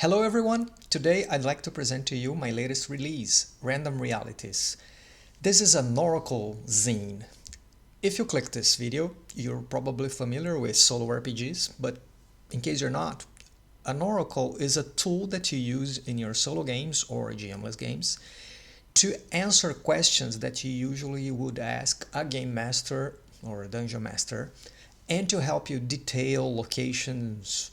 Hello everyone! Today I'd like to present to you my latest release, Random Realities. This is an Oracle zine. If you click this video, you're probably familiar with solo RPGs, but in case you're not, an Oracle is a tool that you use in your solo games or GMless games to answer questions that you usually would ask a game master or a dungeon master, and to help you detail locations,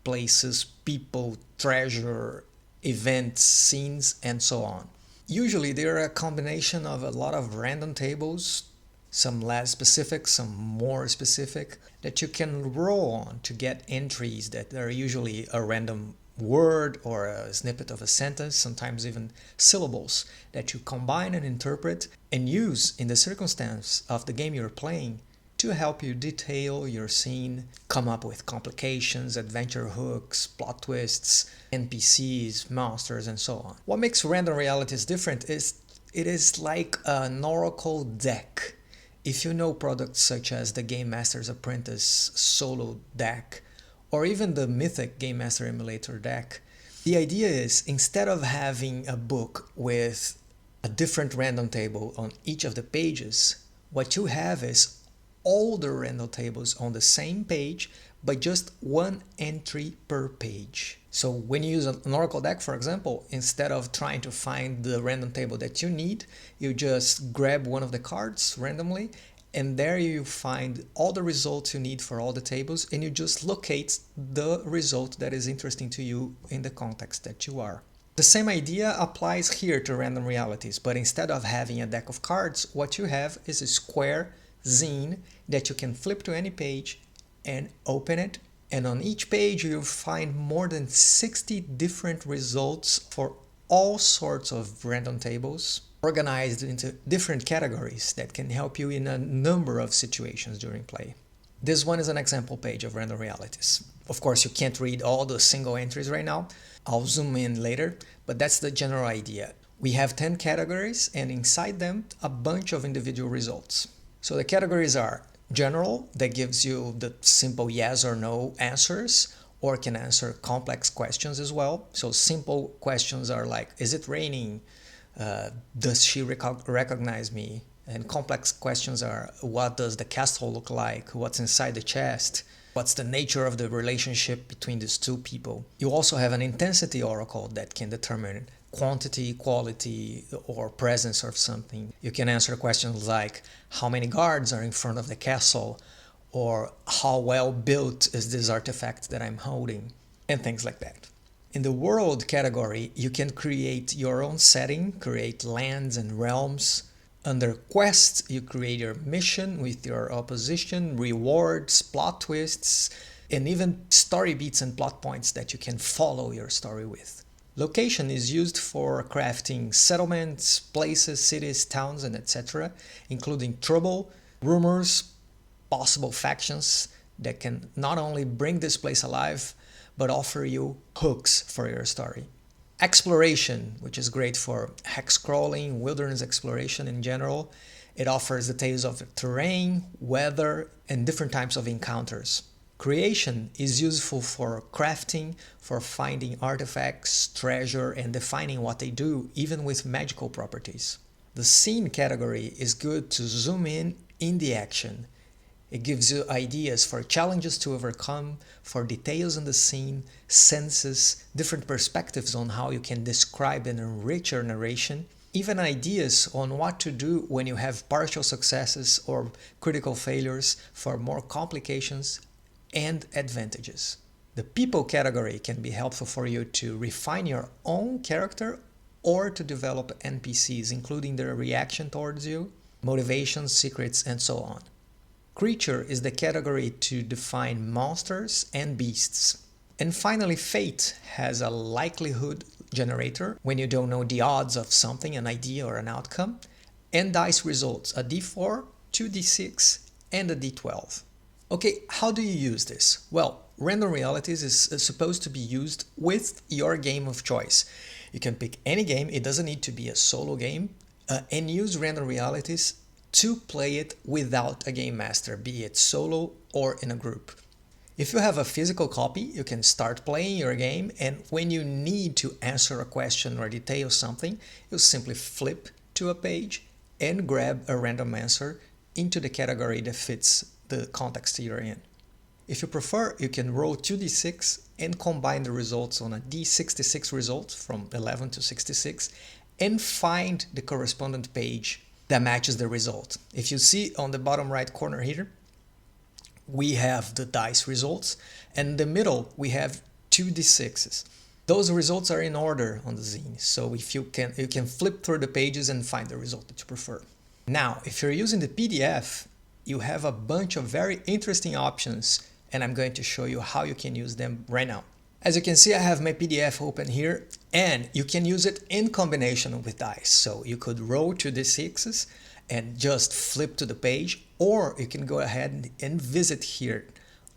places, people, treasure, events, scenes, and so on. Usually they're a combination of a lot of random tables, some less specific, some more specific, that you can roll on to get entries that are usually a random word or a snippet of a sentence, sometimes even syllables, that you combine and interpret and use in the circumstance of the game you're playing to help you detail your scene, come up with complications, adventure hooks, plot twists, NPCs, monsters, and so on. What makes Random Realities different is it is like an Oracle deck. If you know products such as the Game Master's Apprentice Solo deck, or even the Mythic Game Master Emulator deck, the idea is instead of having a book with a different random table on each of the pages, what you have is all the random tables on the same page, but just one entry per page. So when you use an Oracle deck, for example, instead of trying to find the random table that you need, you just grab one of the cards randomly, and there you find all the results you need for all the tables, and you just locate the result that is interesting to you in the context that you are. The same idea applies here to Random Realities, but instead of having a deck of cards, what you have is a square zine that you can flip to any page and open it, and on each page you'll find more than 60 different results for all sorts of random tables organized into different categories that can help you in a number of situations during play. This one is an example page of Random Realities. Of course, you can't read all the single entries right now. I'll zoom in later, but that's the general idea. We have 10 categories, and inside them a bunch of individual results. So the categories are general, that gives you the simple yes or no answers, or can answer complex questions as well. So simple questions are like, is it raining? Does she recognize me? And complex questions are, what does the castle look like? What's inside the chest? What's the nature of the relationship between these two people? You also have an intensity oracle that can determine quantity, quality, or presence of something. You can answer questions like, how many guards are in front of the castle? Or how well built is this artifact that I'm holding? And things like that. In the world category, you can create your own setting, create lands and realms. Under quest, you create your mission with your opposition, rewards, plot twists, and even story beats and plot points that you can follow your story with. Location is used for crafting settlements, places, cities, towns, and etc., including trouble, rumors, possible factions that can not only bring this place alive, but offer you hooks for your story. Exploration, which is great for hex crawling, wilderness exploration in general. It offers details of terrain, weather, and different types of encounters. Creation is useful for crafting, for finding artifacts, treasure, and defining what they do, even with magical properties. The scene category is good to zoom in the action. It gives you ideas for challenges to overcome, for details in the scene, senses, different perspectives on how you can describe and enrich your narration, even ideas on what to do when you have partial successes or critical failures for more complications and advantages. The people category can be helpful for you to refine your own character or to develop NPCs, including their reaction towards you, motivations, secrets, and so on. Creature is the category to define monsters and beasts. And finally, fate has a likelihood generator when you don't know the odds of something, an idea or an outcome, and dice results, a d4, 2d6, and a d12. Okay, how do you use this? Well, Random Realities is supposed to be used with your game of choice. You can pick any game, it doesn't need to be a solo game, and use Random Realities to play it without a game master, be it solo or in a group. If you have a physical copy, you can start playing your game, and when you need to answer a question or detail something, you simply flip to a page and grab a random answer into the category that fits the context you're in. If you prefer, you can roll 2d6 and combine the results on a d66 result from 11 to 66 and find the correspondent page that matches the result. If you see on the bottom right corner here, we have the dice results, and in the middle we have 2d6s. Those results are in order on the zine, so if you can flip through the pages and find the result that you prefer. Now, if you're using the PDF, you have a bunch of very interesting options, and I'm going to show you how you can use them right now. As you can see, I have my PDF open here, and you can use it in combination with dice. So you could roll 2d6s and just flip to the page, or you can go ahead and visit here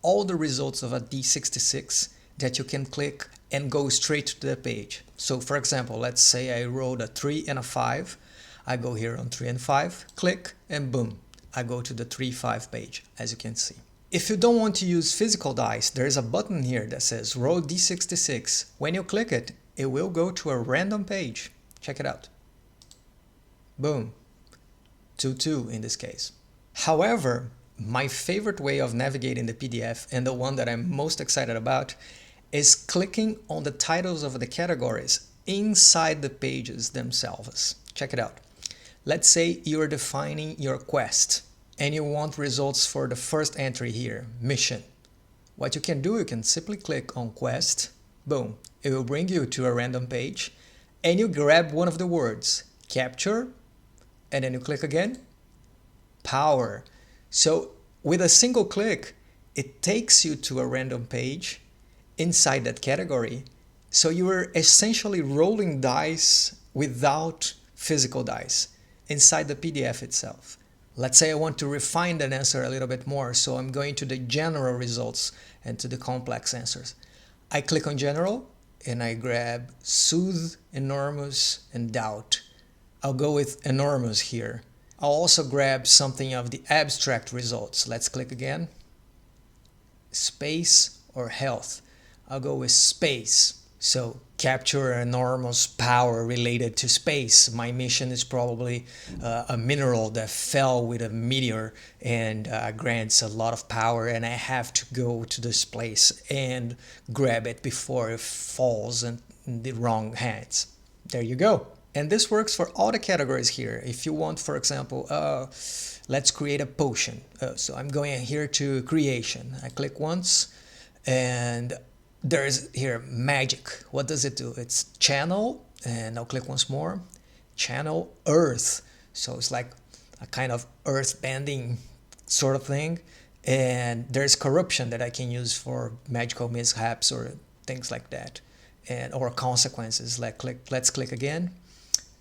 all the results of a d66 that you can click and go straight to the page. So for example, let's say I rolled a 3 and a 5. I go here on 3 and 5, click, and boom, I go to the 3-5 page, as you can see. If you don't want to use physical dice, there is a button here that says roll d66. When you click it, it will go to a random page. Check it out. Boom. 2-2 in this case. However, my favorite way of navigating the PDF, and the one that I'm most excited about, is clicking on the titles of the categories inside the pages themselves. Check it out. Let's say you're defining your quest and you want results for the first entry here, mission. What you can do, you can simply click on quest, boom, it will bring you to a random page, and you grab one of the words, capture, and then you click again, power. So with a single click, it takes you to a random page inside that category. So you are essentially rolling dice without physical dice inside the PDF itself. Let's say I want to refine that answer a little bit more, so I'm going to the general results and to the complex answers. I click on general and I grab soothe, enormous, and doubt. I'll go with enormous here. I'll also grab something of the abstract results. Let's click again. Space or health. I'll go with space. So capture enormous power related to space. My mission is probably a mineral that fell with a meteor and grants a lot of power, and I have to go to this place and grab it before it falls in the wrong hands. There you go. And this works for all the categories here. If you want, for example, let's create a potion. So I'm going here to creation. I click once and there's here magic. What does it do? It's channel, and I'll click once more. Channel earth. So it's like a kind of earth bending sort of thing. And there's corruption that I can use for magical mishaps or things like that. And or consequences. Like let's click again.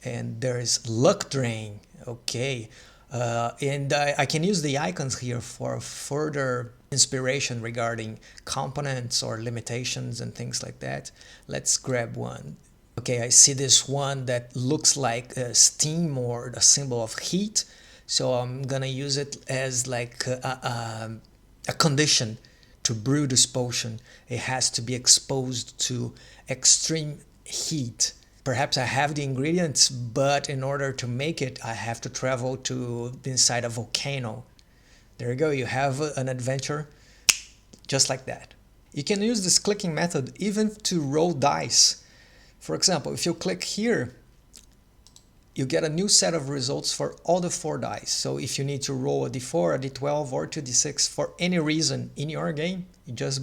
And there's luck drain. Okay. And I can use the icons here for further inspiration regarding components or limitations and things like that. Let's grab one. Okay, I see this one that looks like steam or a symbol of heat. So I'm gonna use it as like a condition to brew this potion. It has to be exposed to extreme heat. Perhaps I have the ingredients, but in order to make it, I have to travel to inside a volcano. There you go, you have an adventure just like that. You can use this clicking method even to roll dice. For example, if you click here, you get a new set of results for all the 4 dice. So if you need to roll a d4, a d12, or 2d6 for any reason in your game, you just,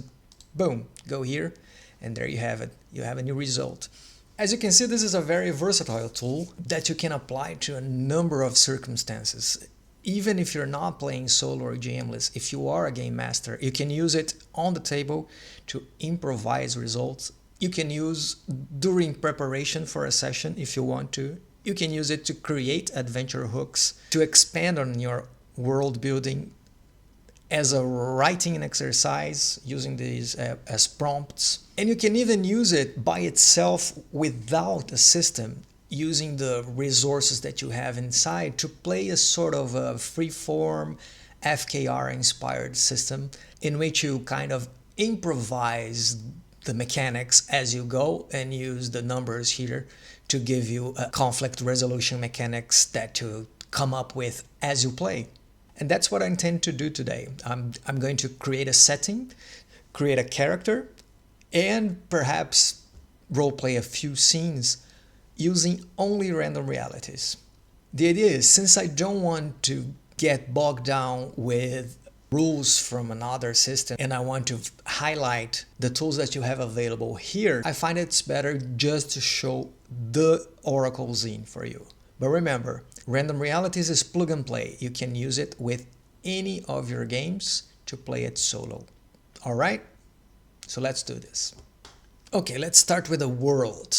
boom, go here, and there you have it. You have a new result. As you can see, this is a very versatile tool that you can apply to a number of circumstances. Even if you're not playing solo or GMless, if you are a game master, you can use it on the table to improvise results. You can use during preparation for a session if you want to. You can use it to create adventure hooks, to expand on your world building, as a writing exercise, using these as prompts. And you can even use it by itself without a system, using the resources that you have inside to play a sort of a free-form FKR inspired system in which you kind of improvise the mechanics as you go and use the numbers here to give you a conflict resolution mechanics that you come up with as you play. And that's what I intend to do today. I'm going to create a setting, create a character, and perhaps roleplay a few scenes using only random realities. The idea is, since I don't want to get bogged down with rules from another system and I want to highlight the tools that you have available here, I find it's better just to show the Oracle zine for you. But remember, random realities is plug and play. You can use it with any of your games to play it solo. Alright? So let's do this. Okay, let's start with a world.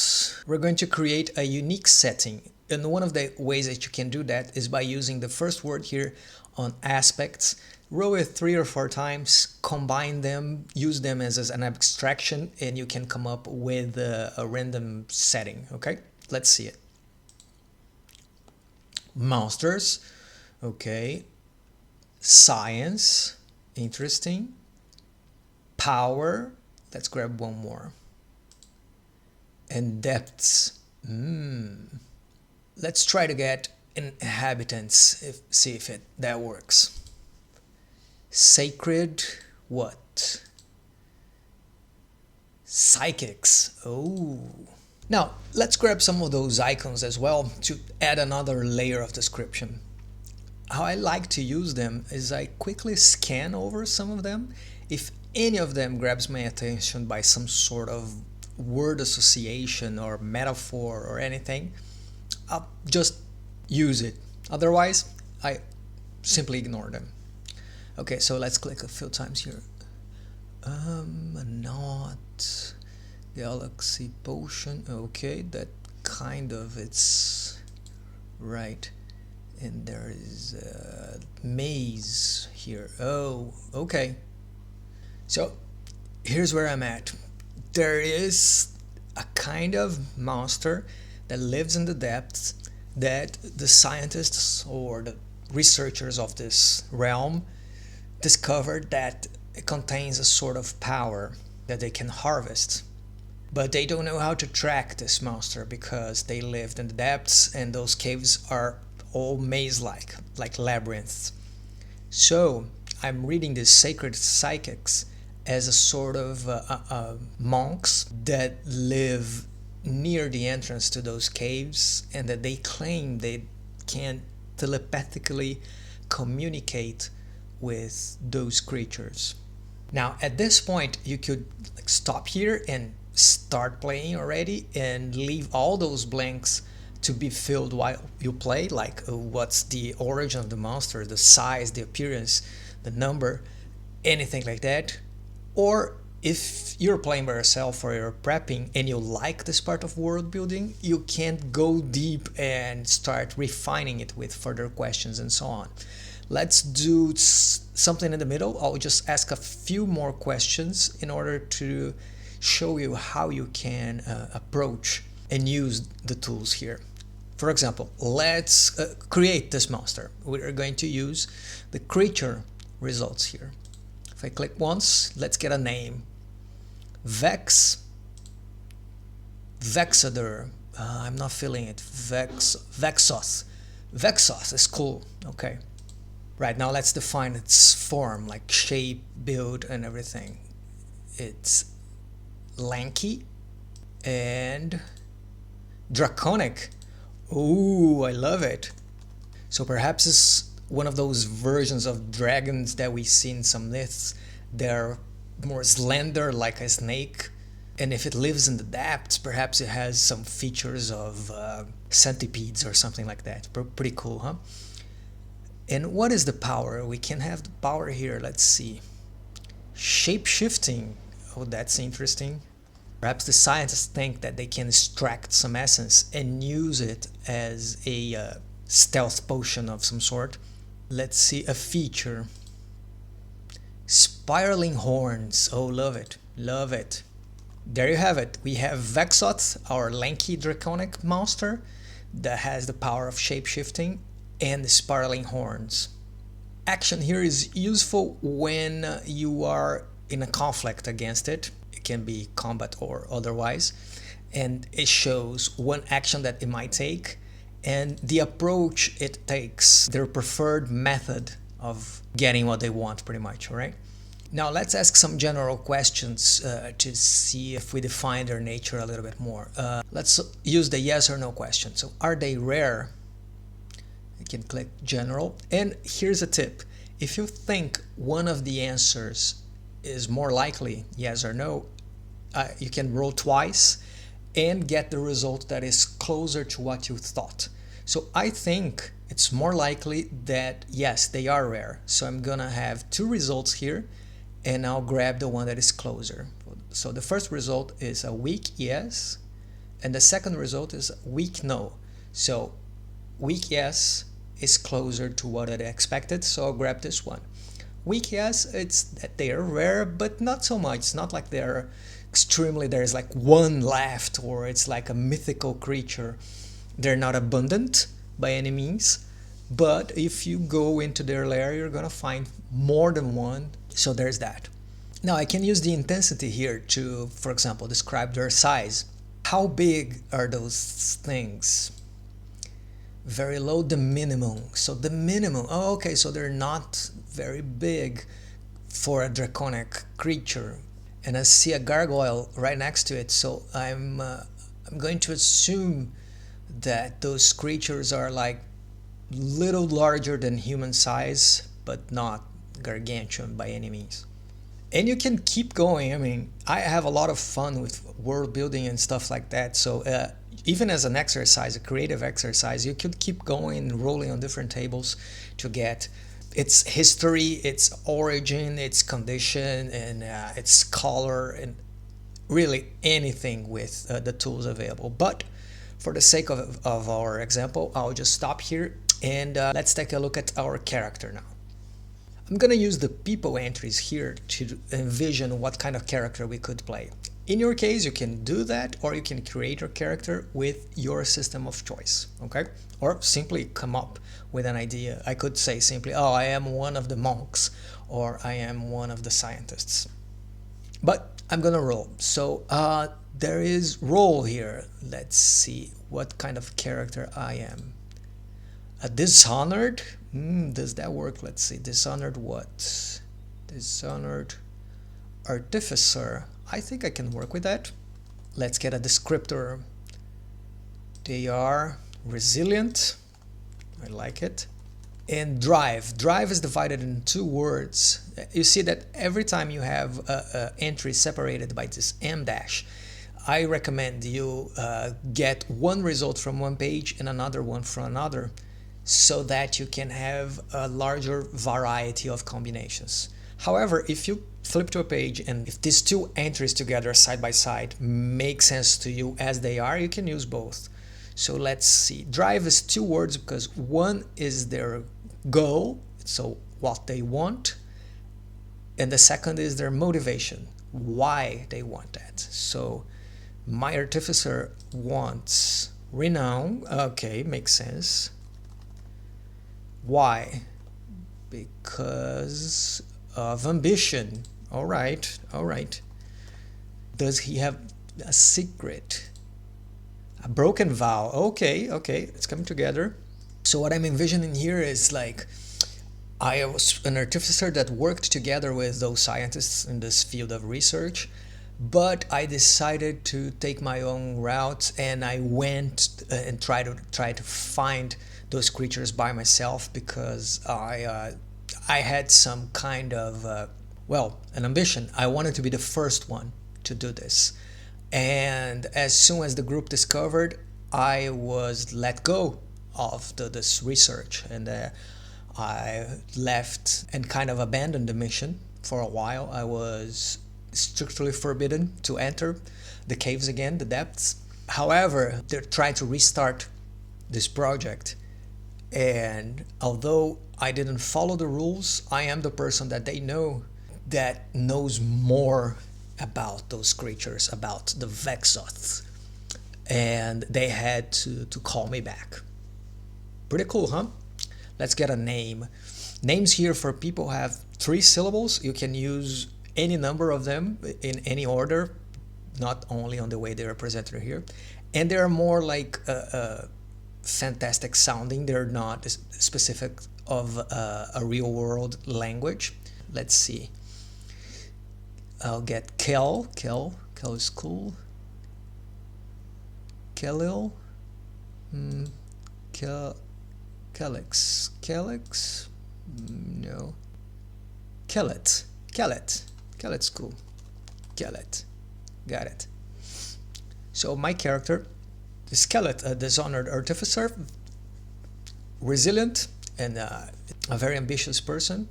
We're going to create a unique setting. And one of the ways that you can do that is by using the first word here on aspects. Roll it 3 or 4 times, combine them, use them as an abstraction, and you can come up with a random setting, okay? Let's see it. Monsters, okay. Science, interesting. Power, let's grab one more. And depths, Let's try to get inhabitants, see if that works. Sacred, what? Psychics, oh. Now, let's grab some of those icons as well to add another layer of description. How I like to use them is I quickly scan over some of them. If any of them grabs my attention by some sort of word association or metaphor or anything, I'll just use it. Otherwise, I simply ignore them. Okay, so let's click a few times here. Not Galaxy Potion. Okay, that kind of, it's right. And there is a maze here. Oh, okay. So here's where I'm at. There is a kind of monster that lives in the depths that the scientists or the researchers of this realm discovered that it contains a sort of power that they can harvest. But they don't know how to track this monster because they lived in the depths and those caves are all maze-like, like labyrinths. So I'm reading these sacred psychics as a sort of monks that live near the entrance to those caves and that they claim they can telepathically communicate with those creatures. Now at this point you could stop here and start playing already and leave all those blanks to be filled while you play, like what's the origin of the monster, the size, the appearance, the number, anything like that. Or if you're playing by yourself or you're prepping and you like this part of world building, you can go deep and start refining it with further questions and so on. Let's do something in the middle. I'll just ask a few more questions in order to show you how you can approach and use the tools here. For example, let's create this monster. We're going to use the creature results here. If I click once, let's get a name. Vex, Vexador. I'm not feeling it. Vexoth. Vexoth is cool. Okay. Right, now let's define its form, like shape, build, and everything. It's lanky and draconic. Ooh, I love it. So perhaps it's one of those versions of dragons that we see in some myths. They're more slender, like a snake. And if it lives in the depths, perhaps it has some features of centipedes or something like that. Pretty cool, huh? And what is the power? We can have the power here. Let's see. Shape-shifting. Oh, that's interesting. Perhaps the scientists think that they can extract some essence and use it as a stealth potion of some sort. Let's see a feature. Spiraling horns. Oh, love it. Love it. There you have it. We have Vexoth, our lanky draconic monster that has the power of shape-shifting, and the spiraling horns. Action here is useful when you are in a conflict against it. It can be combat or otherwise. And it shows one action that it might take and the approach it takes, their preferred method of getting what they want, pretty much, all right? Now let's ask some general questions to see if we define their nature a little bit more. Let's use the yes or no question. So are they rare? You can click general. And here's a tip. If you think one of the answers is more likely, yes or no, you can roll twice and get the result that is closer to what you thought. So I think it's more likely that yes, they are rare. So I'm gonna have two results here and I'll grab the one that is closer. So the first result is a weak yes, and the second result is weak no. So weak yes is closer to what I expected, so I'll grab this one. Weak yes, it's that they are rare, but not so much. It's not like they're extremely, there's like one left, or it's like a mythical creature. They're not abundant by any means, but if you go into their lair, you're gonna find more than one. So there's that. Now I can use the intensity here to, for example, describe their size. How big are those things? Very low, the minimum. So the minimum, oh, okay, so they're not very big for a draconic creature. And I see a gargoyle right next to it, so I'm going to assume that those creatures are like little larger than human size, but not gargantuan by any means. And you can keep going. I mean, I have a lot of fun with world building and stuff like that. So even as an exercise, a creative exercise, you could keep going and rolling on different tables to get its history, its origin, its condition, and its color, and really anything with the tools available. But for the sake of our example, I'll just stop here and let's take a look at our character now. I'm gonna use the people entries here to envision what kind of character we could play. In your case, you can do that, or you can create your character with your system of choice, okay? Or simply come up with an idea. I could say simply, oh, I am one of the monks, or I am one of the scientists. But I'm gonna roll. So there is roll here. Let's see what kind of character I am. A dishonored? Does that work? Let's see. Dishonored what? Dishonored artificer. I think I can work with that. Let's get a descriptor. They are resilient. I like it. And drive. Drive is divided in two words. You see that every time you have an entry separated by this M dash, I recommend you get one result from one page and another one from another, so that you can have a larger variety of combinations. However, if you flip to a page and if these two entries together side by side make sense to you as they are, you can use both. So let's see. Drive is two words because one is their goal, so what they want, and the second is their motivation, why they want that. So my artificer wants renown. Okay, makes sense. Why? Because of ambition. All right, all right. Does he have a secret? A broken vow. Okay, okay, it's coming together. So what I'm envisioning here is like I was an artificer that worked together with those scientists in this field of research, but I decided to take my own route and I went and tried to find those creatures by myself because I had some kind of an ambition. I wanted to be the first one to do this, and as soon as the group discovered, I was let go of this research, and I left and kind of abandoned the mission for a while. I was strictly forbidden to enter the caves again, the depths. However, they're trying to restart this project, and although I didn't follow the rules, I am the person that they know that knows more about those creatures, about the Vexoths, and they had to call me back. Pretty cool, huh? Let's get a name. Names here for people have 3 syllables. You can use any number of them in any order, not only on the way they're presented here. And they're more like fantastic sounding. They're not specific of a real world language. Let's see. I'll get Kel is cool. Kelil, Calyx, no. Kellet's cool. Kellet, got it. So my character is Kellet, a dishonored artificer, resilient and a very ambitious person,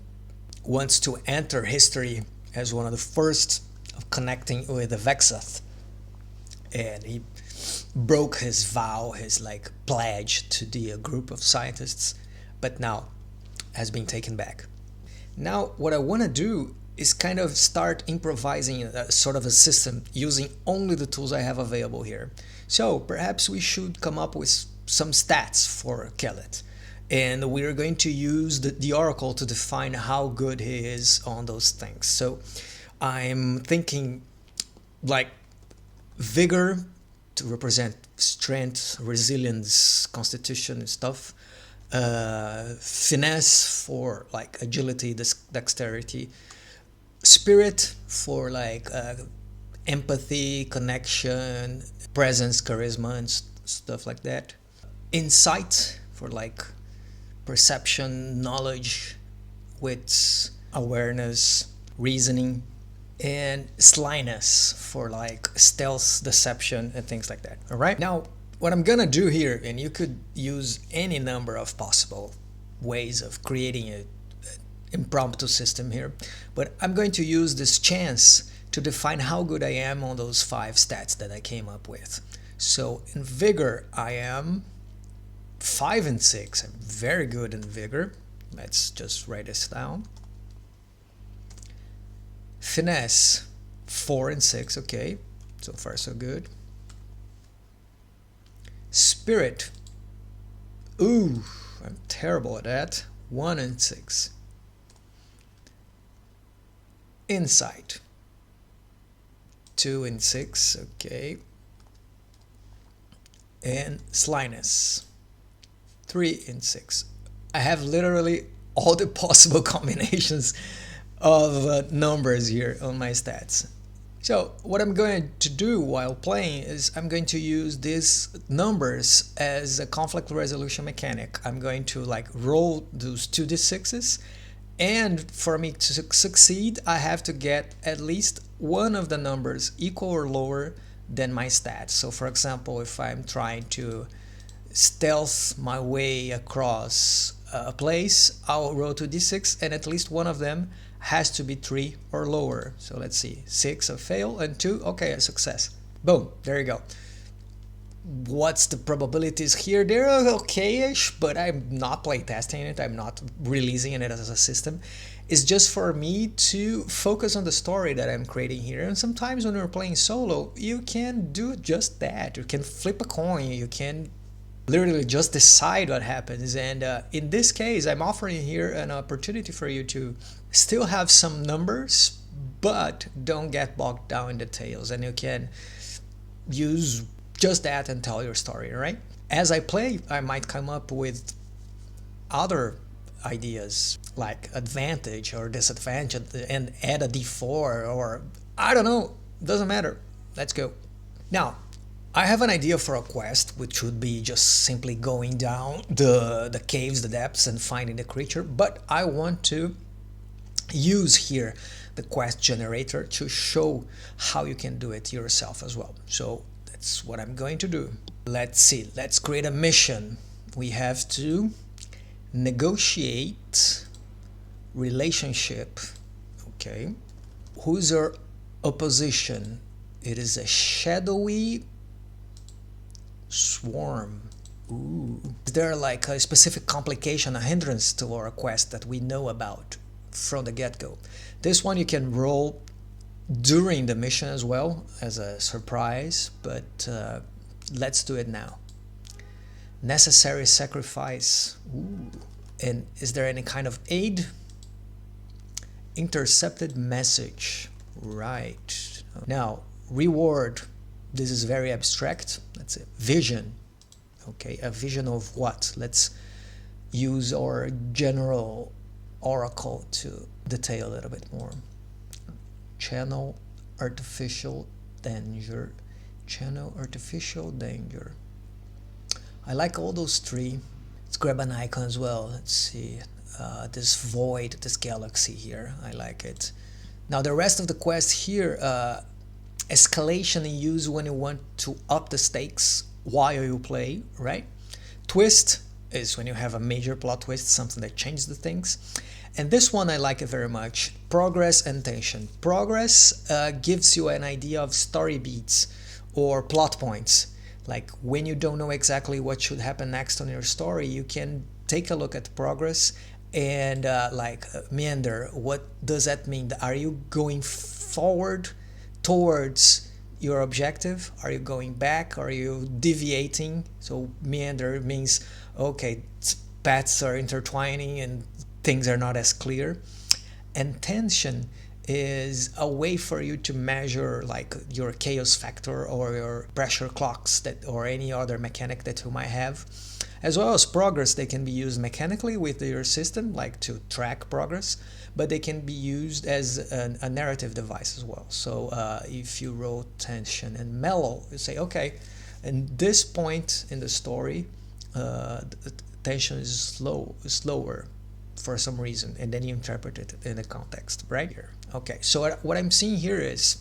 wants to enter history as one of the first of connecting with the Vexath, and he broke his vow, his like pledge to the group of scientists, but now has been taken back. Now what I want to do is kind of start improvising a sort of a system using only the tools I have available here. So perhaps we should come up with some stats for Kellet, and we're going to use the oracle to define how good he is on those things. So I'm thinking like vigor to represent strength, resilience, constitution and stuff, finesse for like agility, dexterity, spirit for like empathy, connection, presence, charisma and stuff like that, insight for like perception, knowledge, wits, awareness, reasoning, and slyness for like stealth, deception and things like that. All right, now what I'm gonna do here, and you could use any number of possible ways of creating an impromptu system here, but I'm going to use this chance to define how good I am on those 5 stats that I came up with. So in vigor I am 5 and 6. I'm very good in vigor. Let's just write this down. Finesse 4 and 6. Okay, so far so good. Spirit, ooh, I'm terrible at that. 1 and 6. Insight 2 and 6. Okay, and slyness 3 and 6. I have literally all the possible combinations of numbers here on my stats. So what I'm going to do while playing is I'm going to use these numbers as a conflict resolution mechanic. I'm going to like roll those 2d6s, and for me to succeed I have to get at least one of the numbers equal or lower than my stats. So for example, if I'm trying to stealth my way across a place, I'll roll 2d6 and at least one of them has to be 3 or lower. So let's see, 6 a fail and 2, okay, a success. Boom, there you go. What's the probabilities here? They're okay-ish, but I'm not playtesting it, I'm not releasing it as a system. It's just for me to focus on the story that I'm creating here. And sometimes when you're playing solo, you can do just that. You can flip a coin, you can literally just decide what happens. And in this case, I'm offering here an opportunity for you to still have some numbers, but don't get bogged down in details, and you can use just that and tell your story, right? As I play, I might come up with other ideas like advantage or disadvantage and add a d4, or I don't know, doesn't matter. Let's go. Now I have an idea for a quest, which would be just simply going down the caves, the depths, and finding the creature, but I want to use here the quest generator to show how you can do it yourself as well. So that's what I'm going to do. Let's see, let's create a mission. We have to negotiate relationship. Okay, who's our opposition? It is a shadowy swarm. Ooh. Is there like a specific complication, a hindrance to our quest that we know about from the get-go? This one you can roll during the mission as well as a surprise, but let's do it now. Necessary sacrifice. Ooh. And is there any kind of aid? Intercepted message. Right. Now, reward. This is very abstract. Let's say vision. Okay, a vision of what? Let's use our general oracle to detail a little bit more. Channel artificial danger. Channel artificial danger. I like all those three. Let's grab an icon as well. Let's see. This void, this galaxy here. I like it. Now the rest of the quest here, escalation in use when you want to up the stakes while you play, right? Twist is when you have a major plot twist, something that changes the things. And this one I like it very much. Progress and tension. Progress gives you an idea of story beats or plot points. Like when you don't know exactly what should happen next on your story, you can take a look at progress and meander. What does that mean? Are you going forward towards your objective? Are you going back? Are you deviating? So meander means, okay, paths are intertwining and things are not as clear. And tension is a way for you to measure like your chaos factor or your pressure clocks or any other mechanic that you might have. As well as progress, they can be used mechanically with your system, like to track progress, but they can be used as a narrative device as well. So if you roll tension and mellow, you say, okay, in this point in the story, the tension is slower for some reason, and then you interpret it in the context right here. Okay, so what I'm seeing here is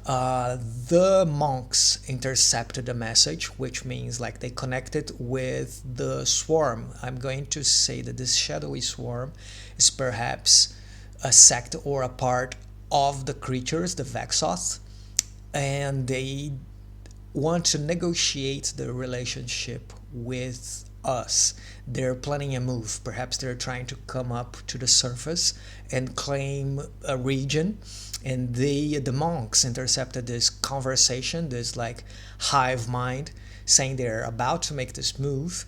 the monks intercepted a message, which means like they connected with the swarm. I'm going to say that this shadowy swarm is perhaps a sect or a part of the creatures, the Vexoth, and they want to negotiate the relationship with us. They're planning a move. Perhaps they're trying to come up to the surface and claim a region. And the monks intercepted this conversation, this like hive mind, saying they're about to make this move.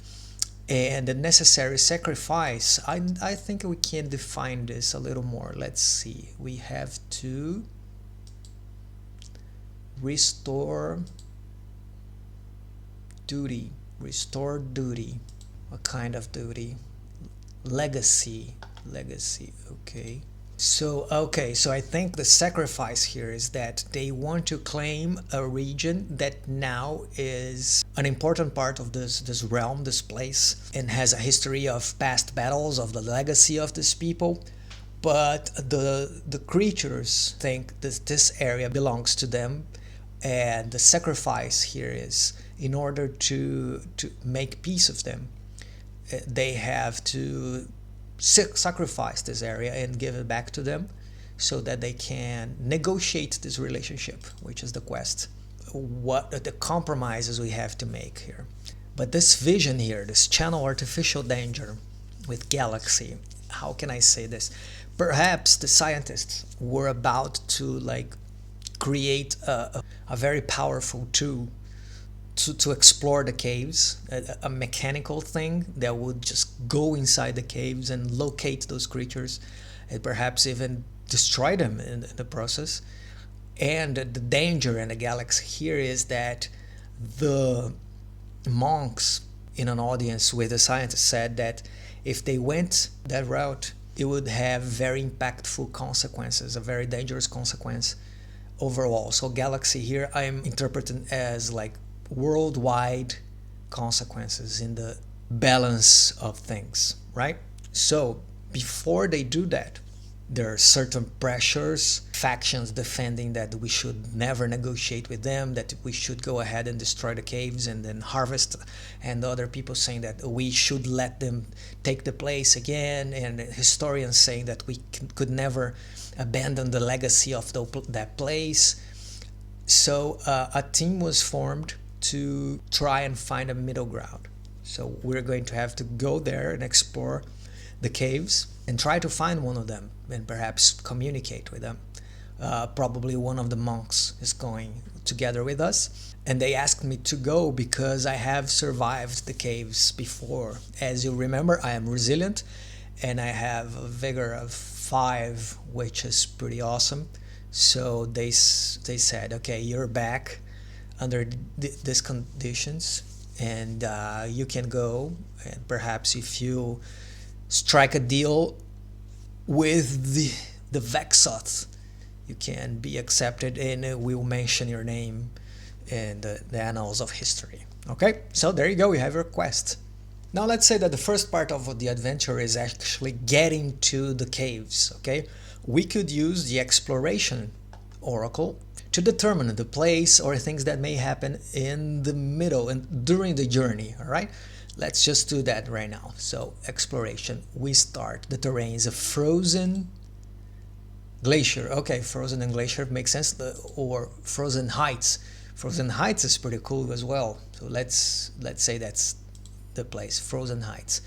And the necessary sacrifice, I think we can define this a little more. Let's see. We have to restore duty. Restore duty. What kind of duty? Legacy. Okay. So I think the sacrifice here is that they want to claim a region that now is an important part of this realm, this place, and has a history of past battles, of the legacy of these people. But the creatures think this area belongs to them, and the sacrifice here is in order to make peace of them, they have to sacrifice this area and give it back to them so that they can negotiate this relationship, which is the quest, what the compromises we have to make here. But this vision here, this channel artificial danger with galaxy, how can I say this? Perhaps the scientists were about to like create a very powerful tool to explore the caves, a mechanical thing that would just go inside the caves and locate those creatures and perhaps even destroy them in the process. And the danger in the galaxy here is that the monks in an audience with the scientists said that if they went that route, it would have very impactful consequences, a very dangerous consequence overall. So galaxy here I'm interpreting as like worldwide consequences in the balance of things, right? So before they do that, there are certain pressures, factions defending that we should never negotiate with them, that we should go ahead and destroy the caves and then harvest, and other people saying that we should let them take the place again, and historians saying that we could never abandon the legacy of that place. So a team was formed to try and find a middle ground. So we're going to have to go there and explore the caves and try to find one of them and perhaps communicate with them. Probably one of the monks is going together with us, and they asked me to go because I have survived the caves before. As you remember, I am resilient and I have a vigor of 5, which is pretty awesome. So they said, okay, you're back under these conditions, and you can go, and perhaps if you strike a deal with the Vexoth, you can be accepted, and we will mention your name in the annals of history. Okay, so there you go, you have your quest. Now let's say that the first part of the adventure is actually getting to the caves. Okay, we could use the exploration oracle to determine the place or things that may happen in the middle and during the journey. All right, let's just do that right now. So exploration, we start. The terrain is a frozen glacier. Okay, frozen and glacier makes sense. Or frozen heights. Frozen heights is pretty cool as well. So let's say that's the place, frozen heights.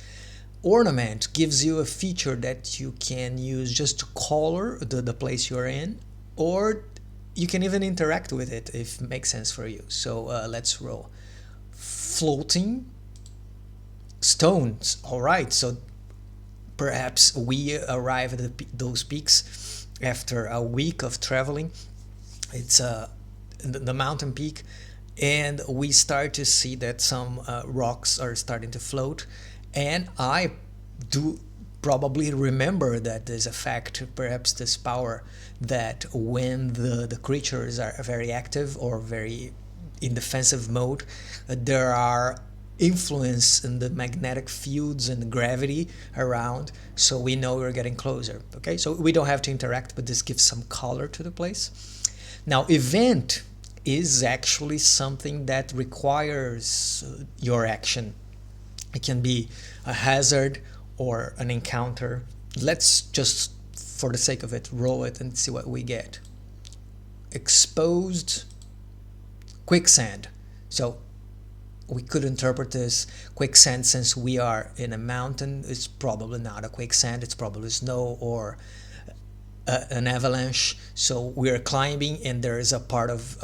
Ornament gives you a feature that you can use just to color the place you're in, or you can even interact with it if it makes sense for you. So let's roll. Floating stones. All right, so perhaps we arrive at those peaks after a week of traveling. It's the mountain peak, and we start to see that some rocks are starting to float, and I do probably remember that there's a fact, perhaps this power, that when the creatures are very active or very in defensive mode, there are influence in the magnetic fields and the gravity around, so we know we're getting closer. Okay, so we don't have to interact, but this gives some color to the place. Now, event is actually something that requires your action. It can be a hazard or an encounter. Let's just, for the sake of it, roll it and see what we get. Exposed quicksand. So we could interpret this quicksand, since we are in a mountain. It's probably not a quicksand, it's probably snow or an avalanche. So we are climbing, and there is a part of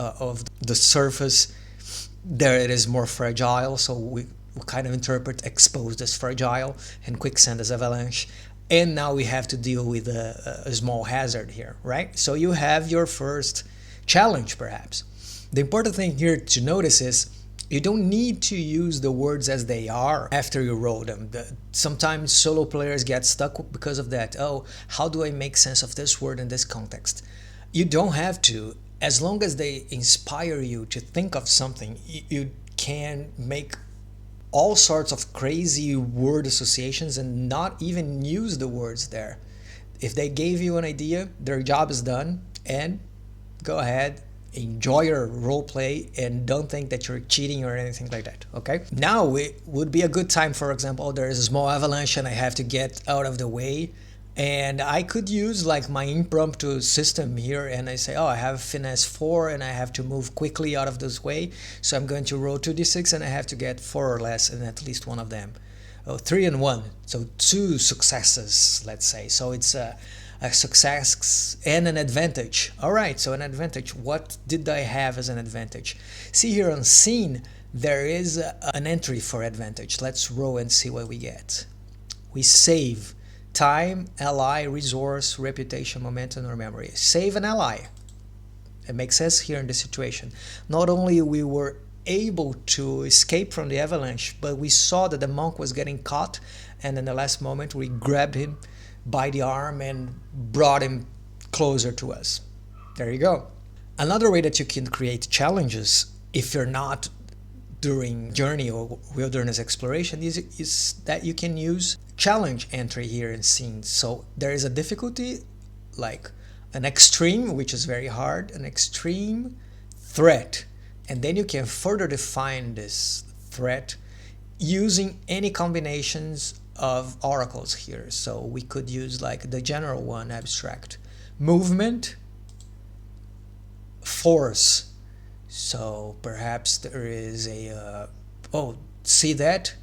the surface there it is more fragile, so we kind of interpret exposed as fragile and quicksand as avalanche. And now we have to deal with a small hazard here, right? So you have your first challenge, perhaps. The important thing here to notice is you don't need to use the words as they are after you roll them. Sometimes solo players get stuck because of that. Oh, how do I make sense of this word in this context? You don't have to. As long as they inspire you to think of something, you can make all sorts of crazy word associations and not even use the words there. If they gave you an idea, their job is done, and go ahead, enjoy your role play, and don't think that you're cheating or anything like that. Okay, now it would be a good time. For example, there is a small avalanche and I have to get out of the way, and I could use like my impromptu system here, and I say, oh, I have finesse 4 and I have to move quickly out of this way, so I'm going to roll 2d6 and I have to get 4 or less in at least one of them. Oh, 3 and 1, so 2 successes, let's say. So it's a success and an advantage. All right, so an advantage. What did I have as an advantage? See here on scene, there is an entry for advantage. Let's roll and see what we get. We save time, ally, resource, reputation, momentum, or memory. Save an ally. It makes sense here in this situation. Not only we were able to escape from the avalanche, but we saw that the monk was getting caught, and in the last moment we grabbed him by the arm and brought him closer to us. There you go. Another way that you can create challenges if you're not during journey or wilderness exploration is that you can use challenge entry here in scenes. So there is a difficulty like an extreme, which is very hard, an extreme threat, and then you can further define this threat using any combinations of oracles here. So we could use like the general one, abstract, movement, force. So perhaps there is a oh, see that?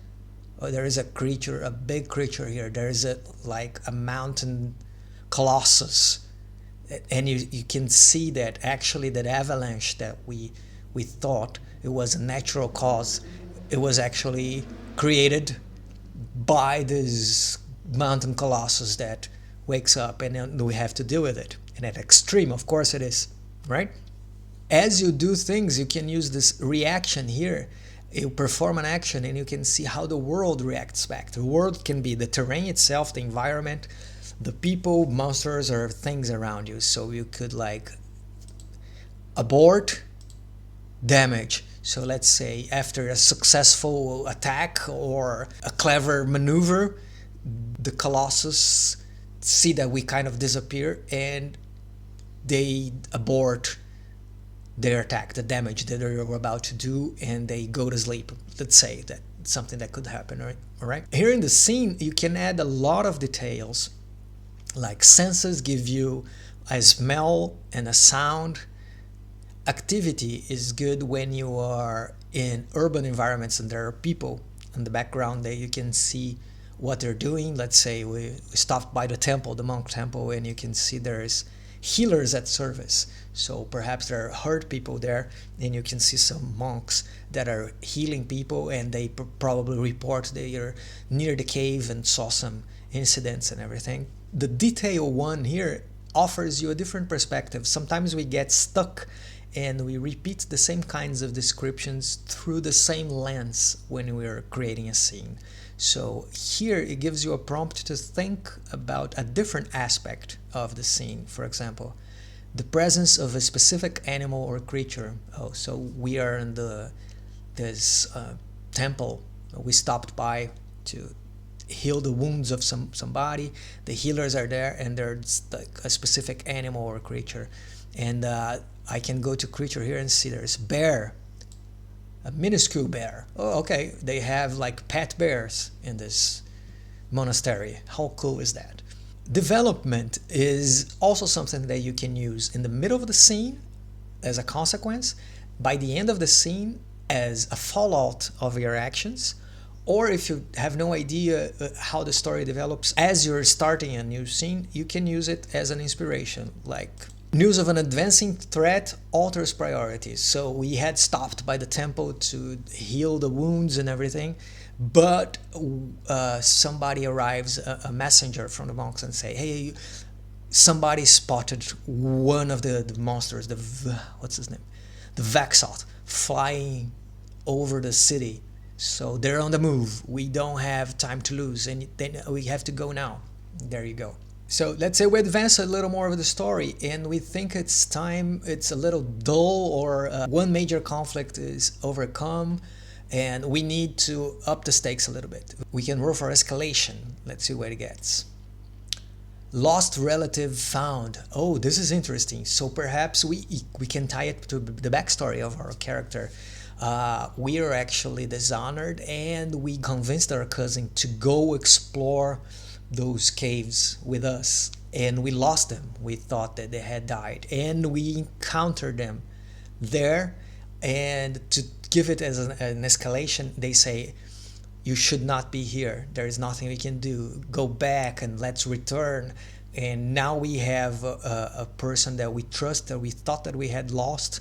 Oh, there is a creature, a big creature here. There is a like a mountain colossus, and you can see that actually that avalanche that we thought it was a natural cause, it was actually created by this mountain colossus that wakes up, and then we have to deal with it. And at extreme, of course it is, right? As you do things, you can use this reaction here. You perform an action and you can see how the world reacts back. The world can be the terrain itself, the environment, the people, monsters, or things around you. So you could like abort, damage. So let's say after a successful attack or a clever maneuver, the Colossus see that we kind of disappear and they abort their attack, the damage that they were about to do, and they go to sleep. Let's say that something that could happen, right? All right. Here in the scene, you can add a lot of details, like senses give you a smell and a sound. Activity is good when you are in urban environments and there are people in the background that you can see what they're doing. Let's say we stopped by the temple, the monk temple, and you can see there's healers at service. So perhaps there are hurt people there, and you can see some monks that are healing people, and they probably report they are near the cave and saw some incidents and everything. The detail one here offers you a different perspective. Sometimes we get stuck and we repeat the same kinds of descriptions through the same lens when we're creating a scene. So here it gives you a prompt to think about a different aspect of the scene. For example, the presence of a specific animal or creature. Oh, so we are in this temple. We stopped by to heal the wounds of somebody. The healers are there, and there's like a specific animal or creature. And I can go to creature here and see there's bear, a minuscule bear. Oh, okay, they have like pet bears in this monastery. How cool is that? Development is also something that you can use in the middle of the scene as a consequence, by the end of the scene as a fallout of your actions, or if you have no idea how the story develops as you're starting a new scene, you can use it as an inspiration, like news of an advancing threat alters priorities. So we had stopped by the temple to heal the wounds and everything, but somebody arrives, a messenger from the monks, and say, hey, somebody spotted one of the monsters, what's his name? The Vexoth, flying over the city. So they're on the move. We don't have time to lose, and then we have to go now. There you go. So let's say we advance a little more of the story and we think it's time, it's a little dull, or one major conflict is overcome and we need to up the stakes a little bit. We can roll for escalation. Let's see where it gets. Lost relative found. Oh, this is interesting. So perhaps we can tie it to the backstory of our character. We are actually dishonored and we convinced our cousin to go explore those caves with us, and we lost them. We thought that they had died, and we encountered them there, and to give it as an escalation, they say, you should not be here, there is nothing we can do, go back and let's return. And now we have a person that we trust, that we thought that we had lost,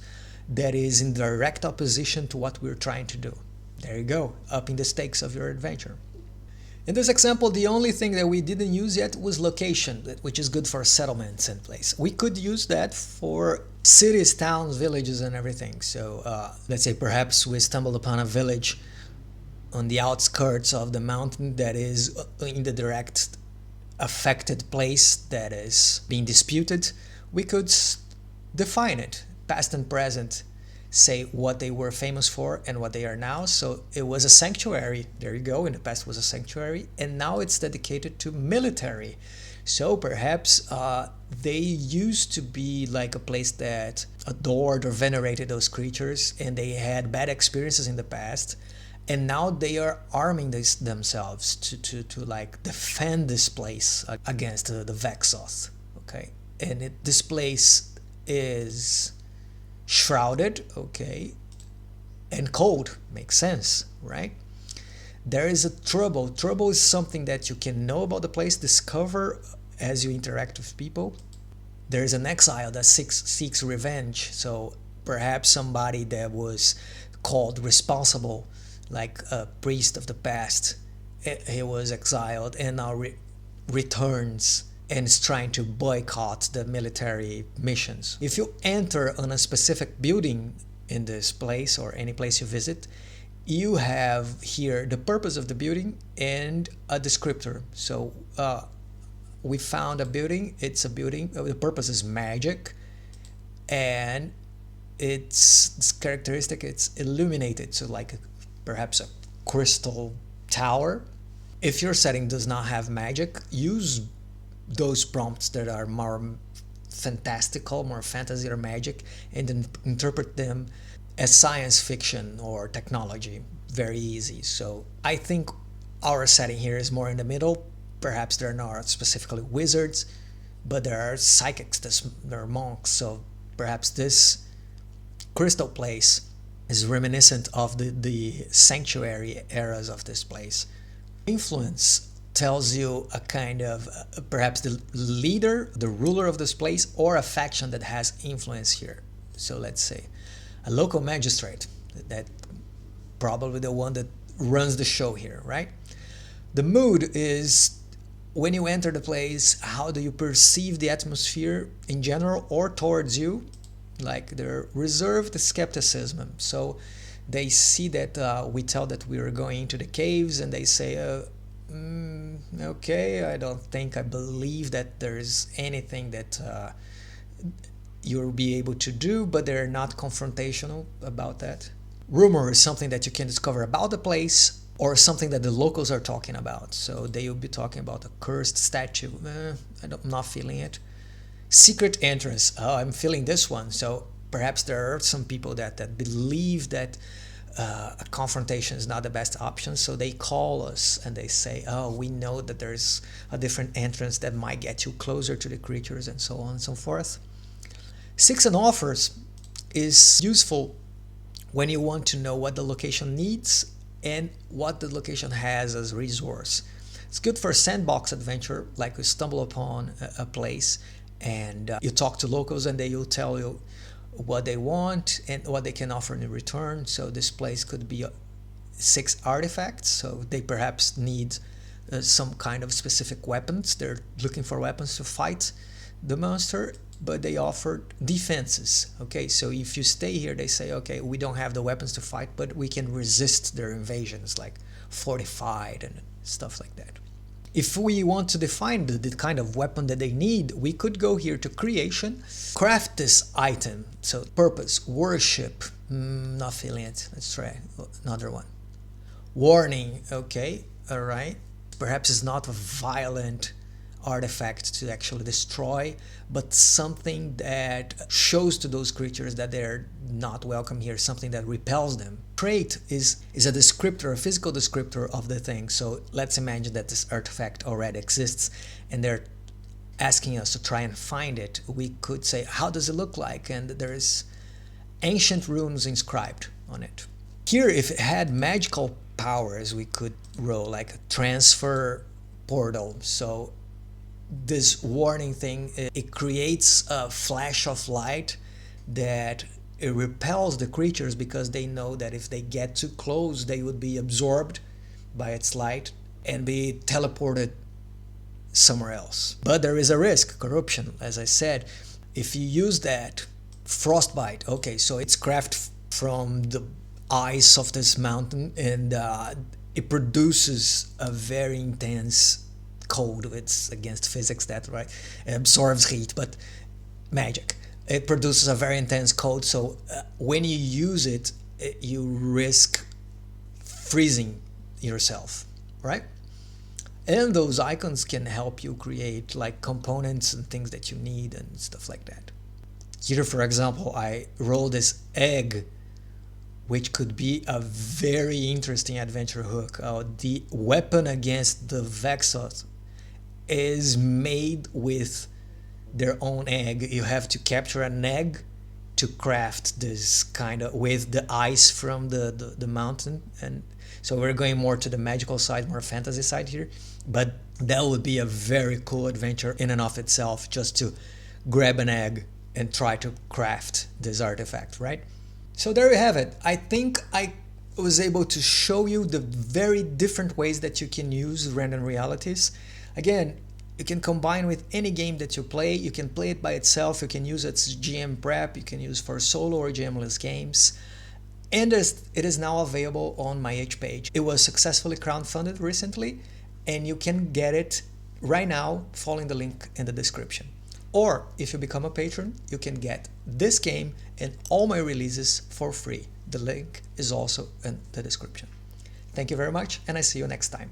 that is in direct opposition to what we're trying to do. There you go, upping the stakes of your adventure. In this example, the only thing that we didn't use yet was location, which is good for settlements and place. We could use that for cities, towns, villages, and everything. So let's say perhaps we stumbled upon a village on the outskirts of the mountain that is in the direct affected place that is being disputed. We could define it, past and present, say what they were famous for and what they are now. So it was a sanctuary, there you go, in the past was a sanctuary, and now it's dedicated to military. So perhaps they used to be like a place that adored or venerated those creatures, and they had bad experiences in the past, and now they are arming themselves to like defend this place against the Vexoth. Okay, and this place is shrouded, okay, and cold. Makes sense, right? There is a trouble. Trouble is something that you can know about the place, discover as you interact with people. There is an exile that seeks revenge. So perhaps somebody that was called responsible, like a priest of the past, he was exiled and now returns and is trying to boycott the military missions. If you enter on a specific building in this place or any place you visit, you have here the purpose of the building and a descriptor. So we found a building, it's a building, the purpose is magic, and its characteristic, it's illuminated, so like perhaps a crystal tower. If your setting does not have magic, use those prompts that are more fantastical, more fantasy or magic, and then interpret them as science fiction or technology. Very easy. So I think our setting here is more in the middle. Perhaps they're not specifically wizards, but there are psychics, there are monks, so perhaps this crystal place is reminiscent of the sanctuary eras of this place. Influence tells you a kind of perhaps the leader, the ruler of this place, or a faction that has influence here. So let's say a local magistrate, that probably the one that runs the show here, right? The mood is when you enter the place, how do you perceive the atmosphere in general or towards you? Like they're reserved skepticism. So they see that we tell that we are going into the caves, and they say, okay, I believe that there's anything that you'll be able to do, but they're not confrontational about that. Rumor is something that you can discover about the place, or something that the locals are talking about. So they will be talking about a cursed statue. I'm not feeling it. Secret entrance. Oh, I'm feeling this one. So perhaps there are some people that believe that a confrontation is not the best option. So they call us and they say, oh, we know that there's a different entrance that might get you closer to the creatures, and so on and so forth. Seeks and offers is useful when you want to know what the location needs and what the location has as resource. It's good for sandbox adventure, like you stumble upon a place and you talk to locals and they will tell you what they want and what they can offer in return. So this place could be 6 artifacts, so they perhaps need some kind of specific weapons. They're looking for weapons to fight the monster, but they offer defenses. Okay, so if you stay here, they say, okay, we don't have the weapons to fight, but we can resist their invasions, like fortified and stuff like that. If we want to define the kind of weapon that they need, we could go here to creation, craft this item. So purpose, worship, not feeling it. Let's try another one. Warning, okay, all right. Perhaps it's not a violent artifact to actually destroy, but something that shows to those creatures that they're not welcome here, something that repels them. Trait is a descriptor, a physical descriptor of the thing. So let's imagine that this artifact already exists and they're asking us to try and find it. We could say, how does it look like? And there's ancient runes inscribed on it. Here, if it had magical powers, we could roll like a transfer portal. So this warning thing, it creates a flash of light that it repels the creatures, because they know that if they get too close, they would be absorbed by its light and be teleported somewhere else. But there is a risk, corruption, as I said. If you use that, frostbite, okay, so it's crafted from the ice of this mountain, and it produces a very intense cold. It's against physics, that right? It absorbs heat, but magic. It produces a very intense cold, so when you use it, you risk freezing yourself, right? And those icons can help you create like components and things that you need and stuff like that. Here, for example, I roll this egg, which could be a very interesting adventure hook. The weapon against the Vexos is made with their own egg. You have to capture an egg to craft this kind of, with the ice from the mountain. And so we're going more to the magical side, more fantasy side here, but that would be a very cool adventure in and of itself, just to grab an egg and try to craft this artifact, right? So there you have it. I think I was able to show you the very different ways that you can use random realities. Again, You can combine with any game that you play. You can play it by itself. You can use it as GM prep. You can use for solo or GM-less games. And it is now available on my H page. It was successfully crowdfunded recently, and you can get it right now following the link in the description. Or if you become a patron, you can get this game and all my releases for free. The link is also in the description. Thank you very much, and I see you next time.